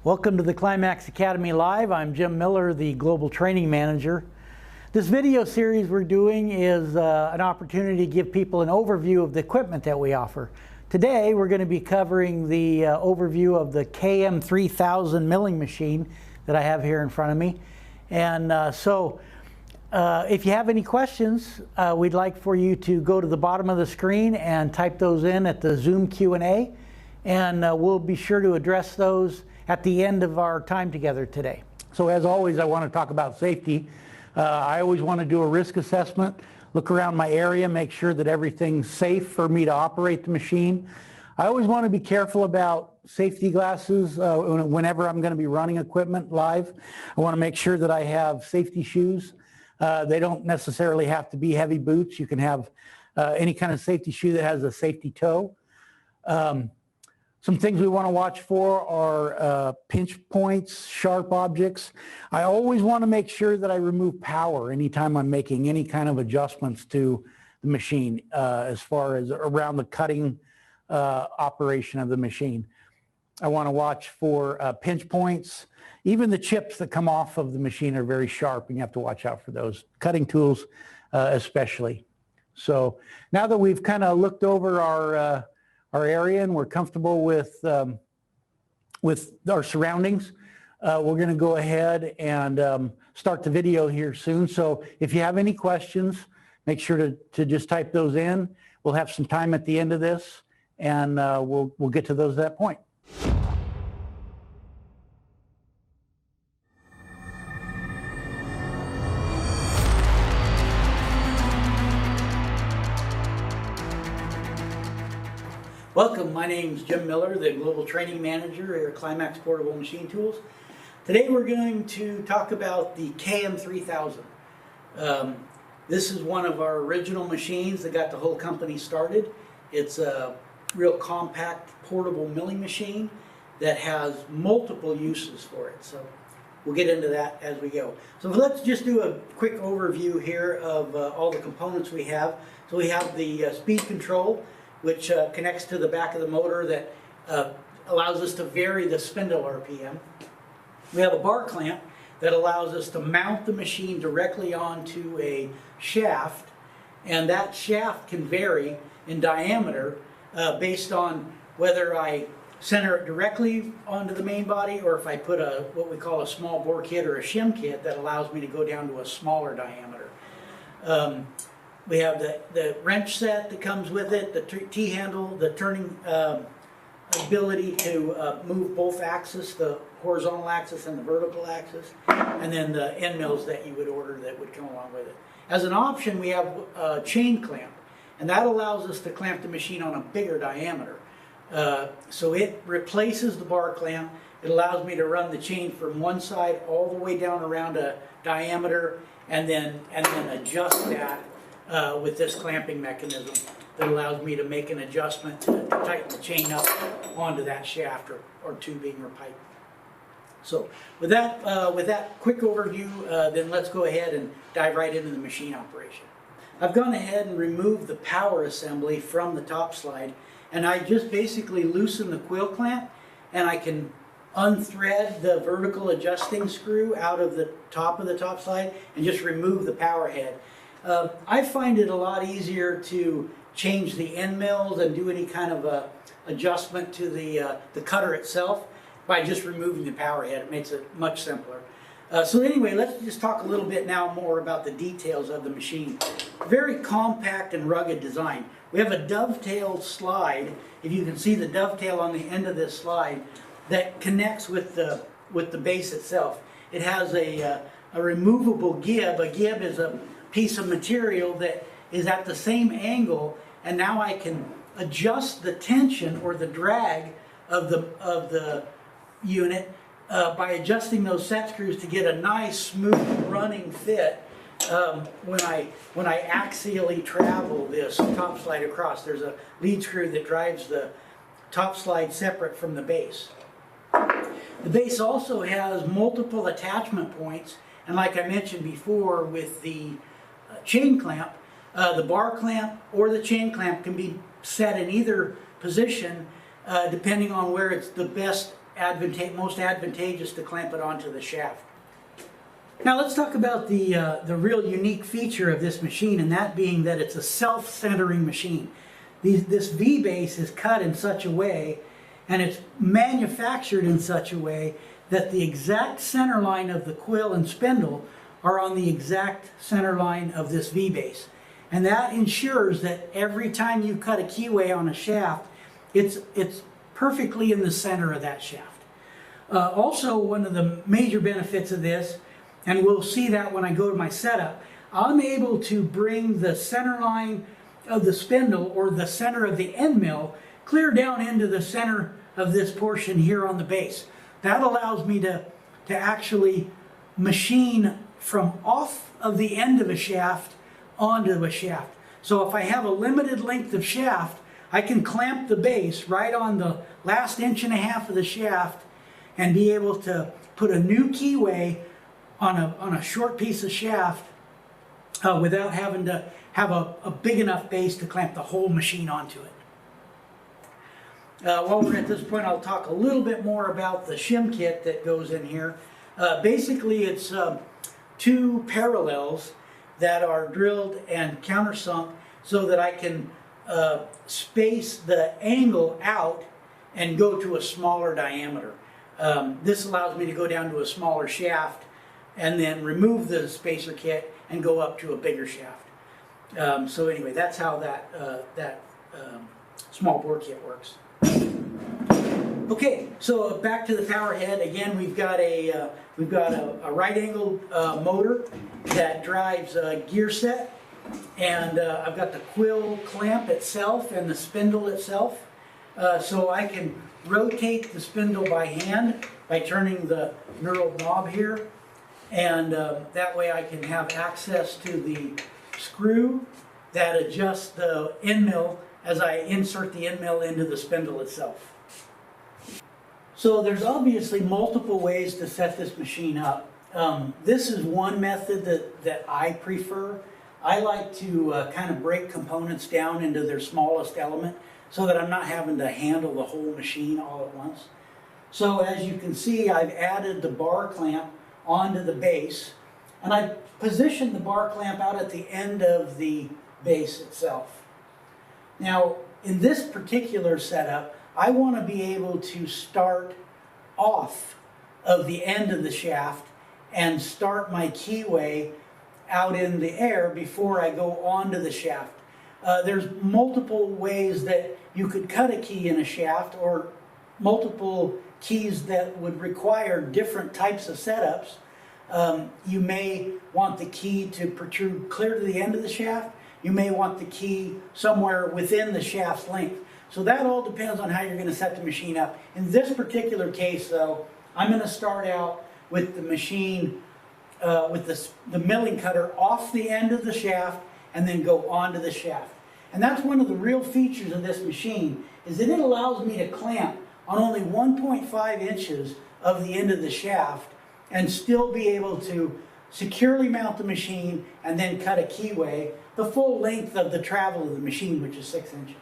Welcome to the CLIMAX Academy Live. I'm Jim Miller, the Global Training Manager. This video series we're doing is an opportunity to give people an overview of the equipment that we offer. Today we're going to be covering the overview of the KM3000 milling machine that I have here in front of me. And if you have any questions, we'd like for you to go to the bottom of the screen and type those in at the Zoom Q&A, and we'll be sure to address those at the end of our time together today. So as always, I want to talk about safety. I always want to do a risk assessment, look around my area, make sure that everything's safe for me to operate the machine. I always want to be careful about safety glasses whenever I'm going to be running equipment live. I want to make sure that I have safety shoes. They don't necessarily have to be heavy boots. You can have any kind of safety shoe that has a safety toe. Some things we want to watch for are pinch points, sharp objects. I always want to make sure that I remove power anytime I'm making any kind of adjustments to the machine as far as around the cutting operation of the machine. I want to watch for pinch points. Even the chips that come off of the machine are very sharp, and you have to watch out for those. Cutting tools especially. So now that we've kind of looked over our area and we're comfortable with our surroundings, we're going to go ahead and start the video here soon. So if you have any questions, make sure to just type those in. We'll have some time at the end of this, and we'll get to those at that point. Welcome, my name's Jim Miller, the Global Training Manager here at CLIMAX Portable Machine Tools. Today we're going to talk about the KM3000. This is one of our original machines that got the whole company started. It's a real compact portable milling machine that has multiple uses for it. So we'll get into that as we go. So let's just do a quick overview here of all the components we have. So we have the speed control, which connects to the back of the motor that allows us to vary the spindle RPM. We have a bar clamp that allows us to mount the machine directly onto a shaft, and that shaft can vary in diameter based on whether I center it directly onto the main body or if I put what we call a small bore kit or a shim kit that allows me to go down to a smaller diameter. We have the wrench set that comes with it, the T-handle, the turning ability to move both axes, the horizontal axis and the vertical axis, and then the end mills that you would order that would come along with it. As an option, we have a chain clamp, and that allows us to clamp the machine on a bigger diameter. So it replaces the bar clamp. It allows me to run the chain from one side all the way down around a diameter, and then adjust that with this clamping mechanism that allows me to make an adjustment to tighten the chain up onto that shaft or tubing or pipe. So with that quick overview, then let's go ahead and dive right into the machine operation. I've gone ahead and removed the power assembly from the top slide, and I just basically loosen the quill clamp, and I can unthread the vertical adjusting screw out of the top slide and just remove the power head. I find it a lot easier to change the end mills and do any kind of adjustment to the cutter itself by just removing the power head. It makes it much simpler. So anyway, let's just talk a little bit now more about the details of the machine. Very compact and rugged design. We have a dovetailed slide, if you can see the dovetail on the end of this slide, that connects with the base itself. It has a removable gib. A gib is a piece of material that is at the same angle, and now I can adjust the tension or the drag of the unit by adjusting those set screws to get a nice smooth running fit when I axially travel this top slide across. There's a lead screw that drives the top slide separate from the base. The base also has multiple attachment points, and like I mentioned before with the chain clamp, the bar clamp or the chain clamp can be set in either position depending on where it's the best most advantageous to clamp it onto the shaft. Now let's talk about the real unique feature of this machine, and that being that it's a self-centering machine. This V-base is cut in such a way, and it's manufactured in such a way that the exact center line of the quill and spindle are on the exact center line of this V-base. And that ensures that every time you cut a keyway on a shaft, it's perfectly in the center of that shaft. Also, one of the major benefits of this, and we'll see that when I go to my setup, I'm able to bring the center line of the spindle, or the center of the end mill, clear down into the center of this portion here on the base. That allows me to actually machine from off of the end of a shaft onto a shaft. So if I have a limited length of shaft, I can clamp the base right on the last 1.5 inches of the shaft and be able to put a new keyway on a short piece of shaft without having to have a big enough base to clamp the whole machine onto it. While we're at this point, I'll talk a little bit more about the shim kit that goes in here. Basically, it's 2 parallels that are drilled and countersunk so that I can space the angle out and go to a smaller diameter. This allows me to go down to a smaller shaft and then remove the spacer kit and go up to a bigger shaft. So anyway, that's how that small bore kit works. Okay, so back to the power head. Again, we've got a right angle motor that drives a gear set, and I've got the quill clamp itself and the spindle itself. So I can rotate the spindle by hand by turning the knurled knob here, and that way I can have access to the screw that adjusts the end mill as I insert the end mill into the spindle itself. So there's obviously multiple ways to set this machine up. This is one method that I prefer. I like to kind of break components down into their smallest element so that I'm not having to handle the whole machine all at once. So as you can see, I've added the bar clamp onto the base, and I've positioned the bar clamp out at the end of the base itself. Now, in this particular setup, I want to be able to start off of the end of the shaft and start my keyway out in the air before I go onto the shaft. There's multiple ways that you could cut a key in a shaft, or multiple keys that would require different types of setups. You may want the key to protrude clear to the end of the shaft. You may want the key somewhere within the shaft's length. So that all depends on how you're going to set the machine up. In this particular case, though, I'm going to start out with the machine, with the milling cutter off the end of the shaft and then go onto the shaft. And that's one of the real features of this machine, is that it allows me to clamp on only 1.5 inches of the end of the shaft and still be able to securely mount the machine and then cut a keyway the full length of the travel of the machine, which is 6 inches.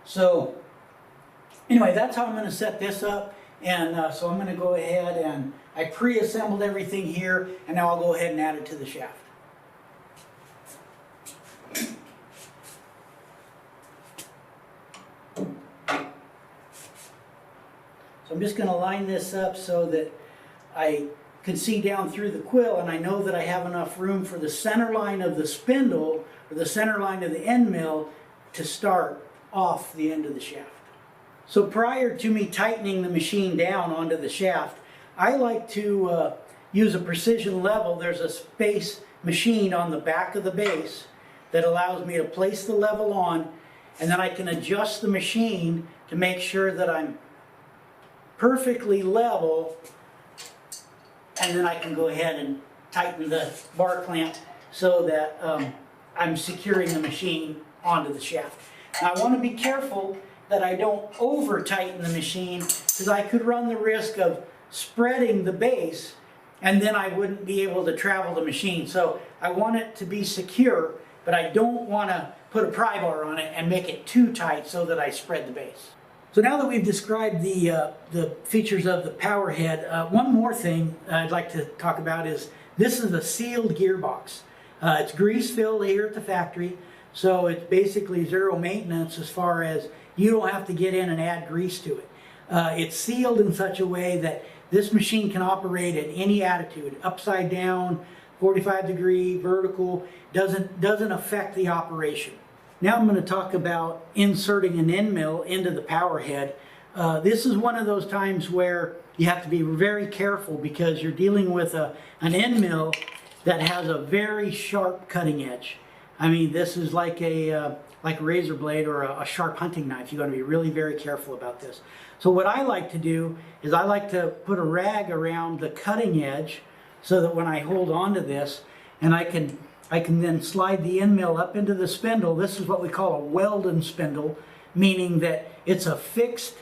So anyway, that's how I'm going to set this up. And so I'm going to go ahead and I pre-assembled everything here, and now I'll go ahead and add it to the shaft. So I'm just going to line this up so that I can see down through the quill, and I know that I have enough room for the center line of the spindle or the center line of the end mill to start off the end of the shaft. So prior to me tightening the machine down onto the shaft, I like to use a precision level. There's a space machined on the back of the base that allows me to place the level on, and then I can adjust the machine to make sure that I'm perfectly level, and then I can go ahead and tighten the bar clamp so that I'm securing the machine onto the shaft. Now I want to be careful that I don't over tighten the machine, because I could run the risk of spreading the base and then I wouldn't be able to travel the machine. So I want it to be secure, but I don't want to put a pry bar on it and make it too tight so that I spread the base. So now that we've described the features of the power head, one more thing I'd like to talk about is this is a sealed gearbox. It's grease filled here at the factory, so it's basically zero maintenance as far as you don't have to get in and add grease to it. It's sealed in such a way that this machine can operate at any attitude, upside down, 45 degree, vertical, doesn't affect the operation. Now I'm going to talk about inserting an end mill into the power head. This is one of those times where you have to be very careful because you're dealing with an end mill that has a very sharp cutting edge. I mean, this is like a razor blade or a sharp hunting knife. You've got to be really very careful about this. So what I like to do is I like to put a rag around the cutting edge so that when I hold on to this, and I can then slide the end mill up into the spindle. This is what we call a Weldon spindle, meaning that it's a fixed,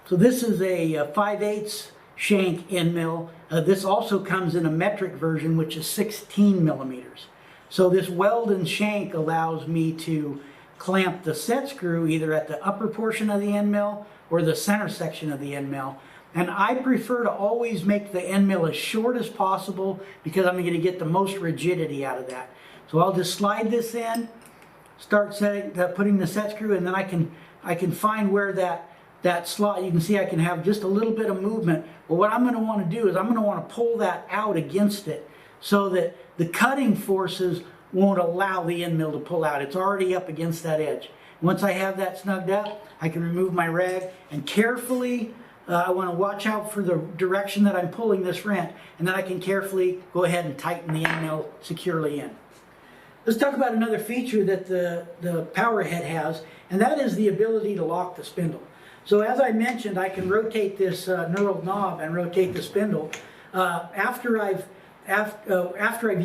so this is a 5/8 shank end mill. This also comes in a metric version, which is 16 millimeters. So this Weldon shank allows me to clamp the set screw either at the upper portion of the end mill or the center section of the end mill. And I prefer to always make the end mill as short as possible because I'm going to get the most rigidity out of that. So I'll just slide this in, start putting the set screw, and then I can find where that slot, you can see I can have just a little bit of movement. But what I'm going to want to do is I'm going to want to pull that out against it so that the cutting forces won't allow the end mill to pull out. It's already up against that edge. Once I have that snugged up, I can remove my rag and carefully, I want to watch out for the direction that I'm pulling this wrench, and then I can carefully go ahead and tighten the end mill securely in. Let's talk about another feature that the power head has, and that is the ability to lock the spindle. So as I mentioned, I can rotate this knurled knob and rotate the spindle. After I've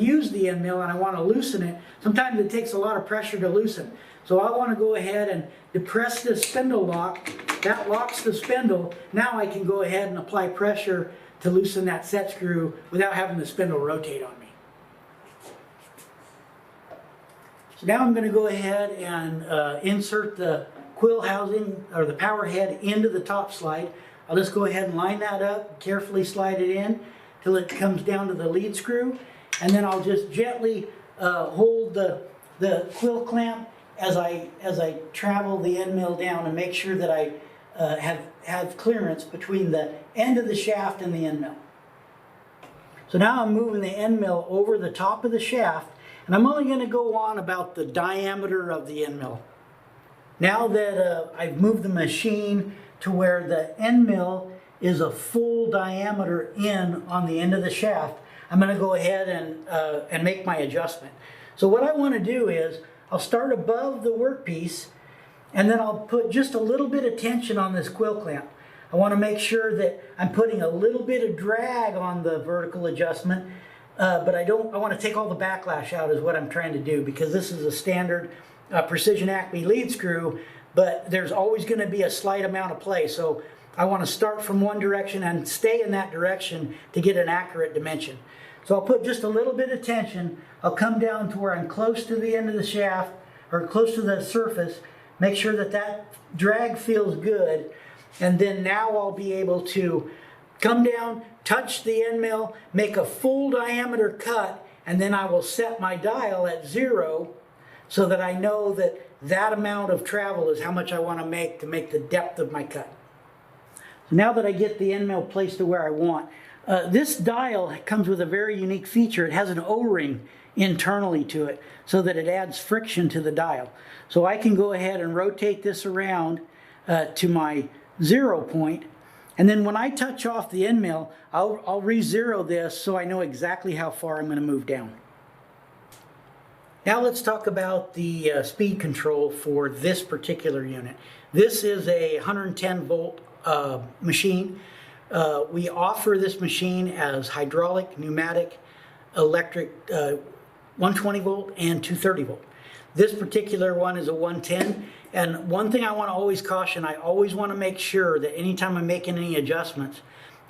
used the end mill and I want to loosen it, sometimes it takes a lot of pressure to loosen. So I want to go ahead and depress this spindle lock. That locks the spindle. Now I can go ahead and apply pressure to loosen that set screw without having the spindle rotate on me. So now I'm going to go ahead and insert the quill housing or the power head into the top slide. I'll just go ahead and line that up, carefully slide it in till it comes down to the lead screw, and then I'll just gently hold the quill clamp as I travel the end mill down and make sure that I have clearance between the end of the shaft and the end mill. So now I'm moving the end mill over the top of the shaft, and I'm only going to go on about the diameter of the end mill. Now that I've moved the machine to where the end mill is a full diameter in on the end of the shaft, I'm going to go ahead and make my adjustment. So what I want to do is I'll start above the workpiece, and then I'll put just a little bit of tension on this quill clamp. I want to make sure that I'm putting a little bit of drag on the vertical adjustment, but I want to take all the backlash out is what I'm trying to do, because this is a standard Precision Acme lead screw, but there's always going to be a slight amount of play. So I want to start from one direction and stay in that direction to get an accurate dimension. So I'll put just a little bit of tension. I'll come down to where I'm close to the end of the shaft or close to the surface, make sure that that drag feels good, and then now I'll be able to come down, touch the end mill, make a full diameter cut, and then I will set my dial at 0 so that I know that that amount of travel is how much I want to make the depth of my cut. So now that I get the end mill placed to where I want, this dial comes with a very unique feature. It has an O-ring internally to it so that it adds friction to the dial. So I can go ahead and rotate this around to my 0 point, and then when I touch off the end mill, I'll re-zero this so I know exactly how far I'm going to move down. Now let's talk about the speed control for this particular unit. This is a 110 volt machine. We offer this machine as hydraulic, pneumatic, electric, 120 volt and 230 volt. This particular one is a 110, and one thing I want to always caution, I always want to make sure that anytime I'm making any adjustments,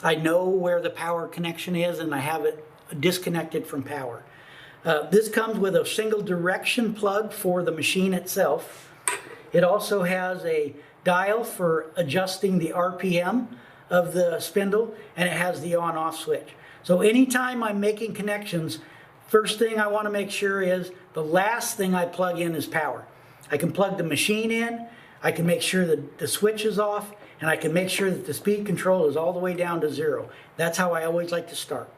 I know where the power connection is and I have it disconnected from power. This comes with a single direction plug for the machine itself. It also has a dial for adjusting the RPM of the spindle, and it has the on-off switch. So anytime I'm making connections, first thing I want to make sure is the last thing I plug in is power. I can plug the machine in, I can make sure that the switch is off, and I can make sure that the speed control is all the way down to 0. That's how I always like to start.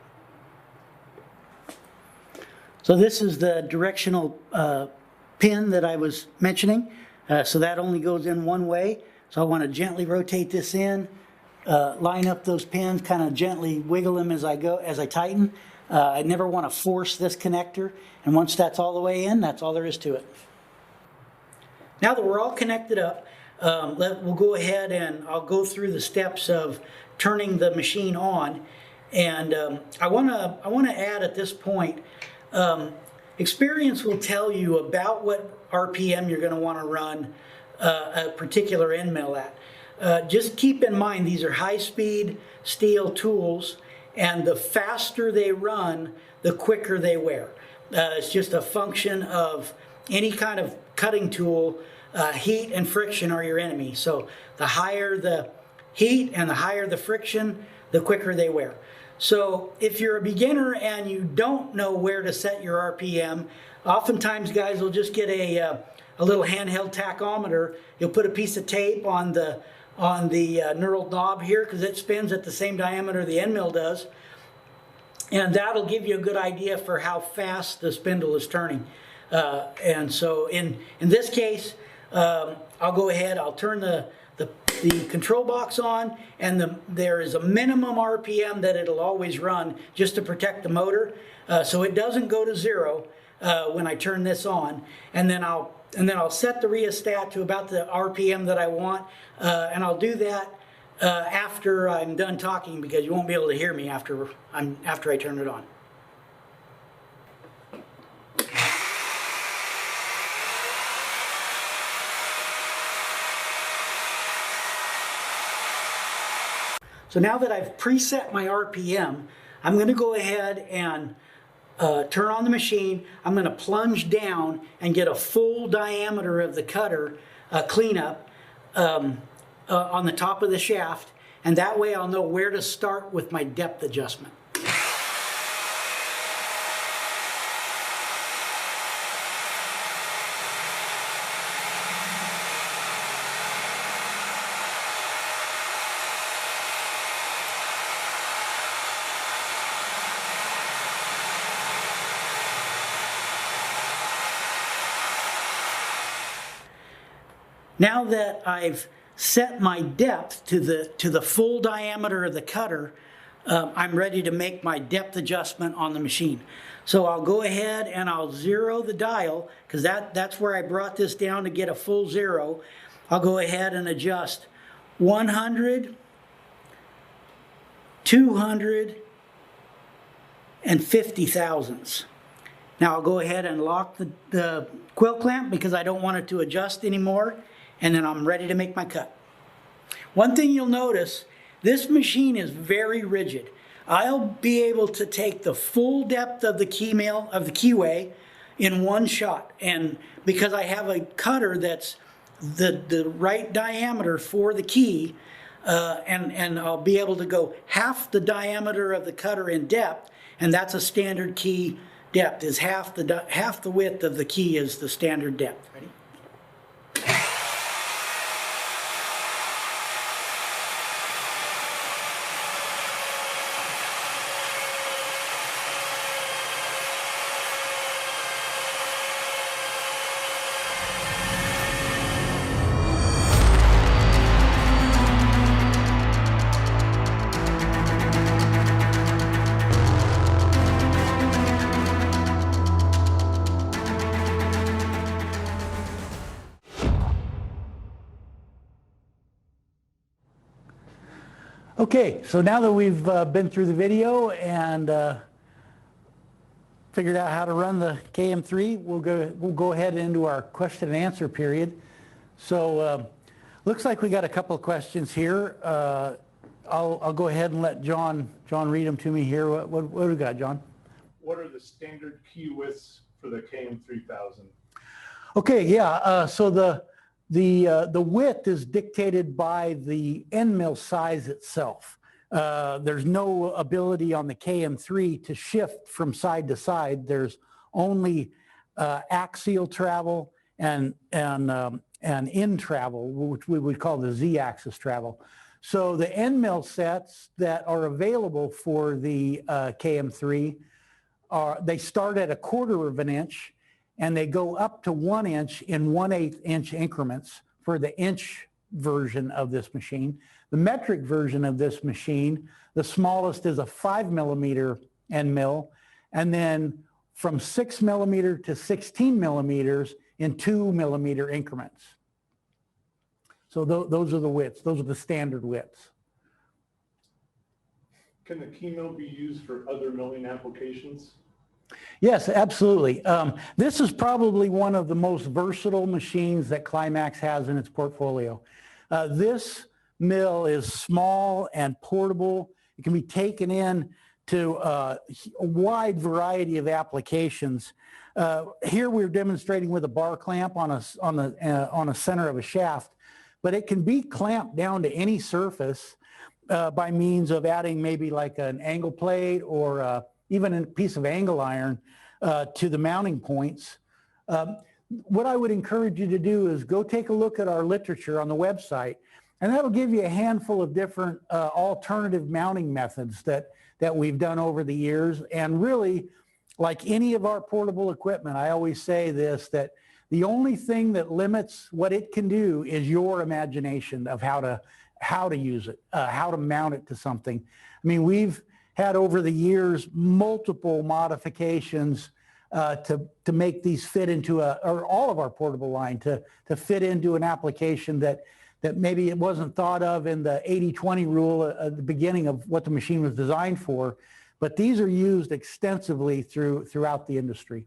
So this is the directional pin that I was mentioning. So that only goes in one way. So I want to gently rotate this in, line up those pins, kind of gently wiggle them as I go, as I tighten. I never want to force this connector. And once that's all the way in, that's all there is to it. Now that we're all connected up, we'll go ahead and I'll go through the steps of turning the machine on. And I want to add at this point, experience will tell you about what RPM you're going to want to run a particular end mill at. Just keep in mind these are high-speed steel tools, and the faster they run, the quicker they wear. It's just a function of any kind of cutting tool. Heat and friction are your enemy. So the higher the heat and the higher the friction, the quicker they wear. So if you're a beginner and you don't know where to set your RPM, oftentimes guys will just get a little handheld tachometer. You'll put a piece of tape on the knurled knob here because it spins at the same diameter the end mill does. And that'll give you a good idea for how fast the spindle is turning. And so in this case, I'll go ahead, I'll turn the control box on, and there is a minimum RPM that it'll always run just to protect the motor, so it doesn't go to 0 when I turn this on. And then I'll set the rheostat to about the RPM that I want, and I'll do that after I'm done talking, because you won't be able to hear me after I turn it on. So now that I've preset my RPM, I'm going to go ahead and turn on the machine. I'm going to plunge down and get a full diameter of the cutter cleanup on the top of the shaft, and that way I'll know where to start with my depth adjustment. Now that I've set my depth to the full diameter of the cutter, I'm ready to make my depth adjustment on the machine. So I'll go ahead and I'll 0 the dial, because that's where I brought this down to get a full 0. I'll go ahead and adjust 100, 200, and 50 thousandths. Now I'll go ahead and lock the quill clamp because I don't want it to adjust anymore. And then I'm ready to make my cut. One thing you'll notice, this machine is very rigid. I'll be able to take the full depth of the key mill, of the keyway, in one shot. And because I have a cutter that's the right diameter for the key, and I'll be able to go half the diameter of the cutter in depth, and that's a standard key depth, is half the width of the key is the standard depth. Ready? Okay, so now that we've been through the video and figured out how to run the KM3, we'll go ahead into our question and answer period. So looks like we got a couple of questions here. I'll go ahead and let John read them to me here. What do we got, John? What are the standard key widths for the KM3000? Okay, yeah. So The width is dictated by the end mill size itself. There's no ability on the KM3 to shift from side to side. There's only axial travel and in travel, which we would call the Z-axis travel. So the end mill sets that are available for the KM3 they start at 1/4 of an inch, and they go up to 1 inch in 1/8 inch increments for the inch version of this machine. The metric version of this machine, the smallest is a 5 millimeter end mill, and then from 6 millimeter to 16 millimeters in 2 millimeter increments. So those are the widths. Those are the standard widths. Can the key mill be used for other milling applications? Yes, absolutely. This is probably one of the most versatile machines that CLIMAX has in its portfolio. This mill is small and portable. It can be taken in to a wide variety of applications. Here we're demonstrating with a bar clamp on a center of a shaft, but it can be clamped down to any surface by means of adding maybe like an angle plate or even a piece of angle iron to the mounting points. What I would encourage you to do is go take a look at our literature on the website, and that'll give you a handful of different alternative mounting methods that we've done over the years. And really, like any of our portable equipment, I always say this, that the only thing that limits what it can do is your imagination of how to use it, how to mount it to something. I mean, we've had over the years multiple modifications to make these fit into or all of our portable line to fit into an application that maybe it wasn't thought of in the 80-20 rule at the beginning of what the machine was designed for, but these are used extensively throughout the industry.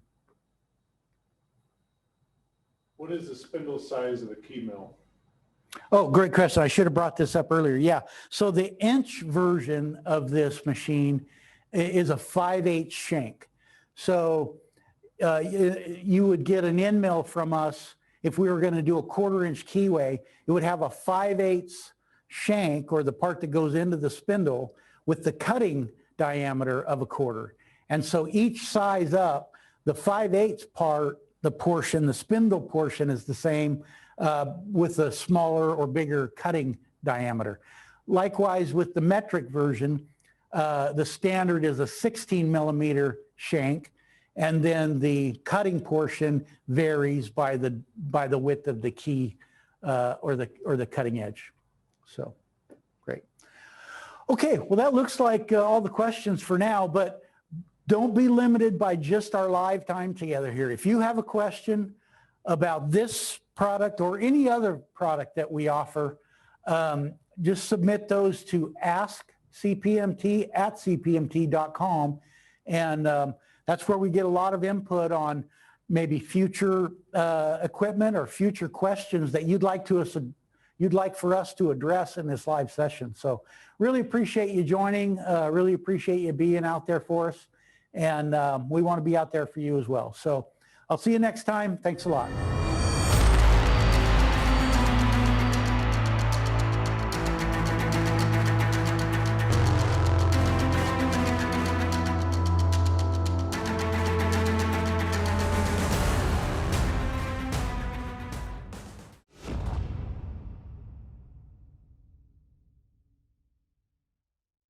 What is the spindle size of the key mill? Oh, great question. I should have brought this up earlier. Yeah. So the inch version of this machine is a 5/8 shank. So you would get an end mill from us. If we were going to do a 1/4 inch keyway, it would have a 5/8 shank, or the part that goes into the spindle, with the cutting diameter of a 1/4. And so each size up, the 5/8 part, the portion, the spindle portion is the same with a smaller or bigger cutting diameter. Likewise, with the metric version, the standard is a 16 millimeter shank, and then the cutting portion varies by the width of the key or the cutting edge. So, great. Okay, well, that looks like all the questions for now, but don't be limited by just our live time together here. If you have a question about this product or any other product that we offer, just submit those to askcpmt@cpmt.com, and that's where we get a lot of input on maybe future equipment or future questions that you'd like for us to address in this live session. So really appreciate you joining, really appreciate you being out there for us, and we want to be out there for you as well. So I'll see you next time. Thanks a lot.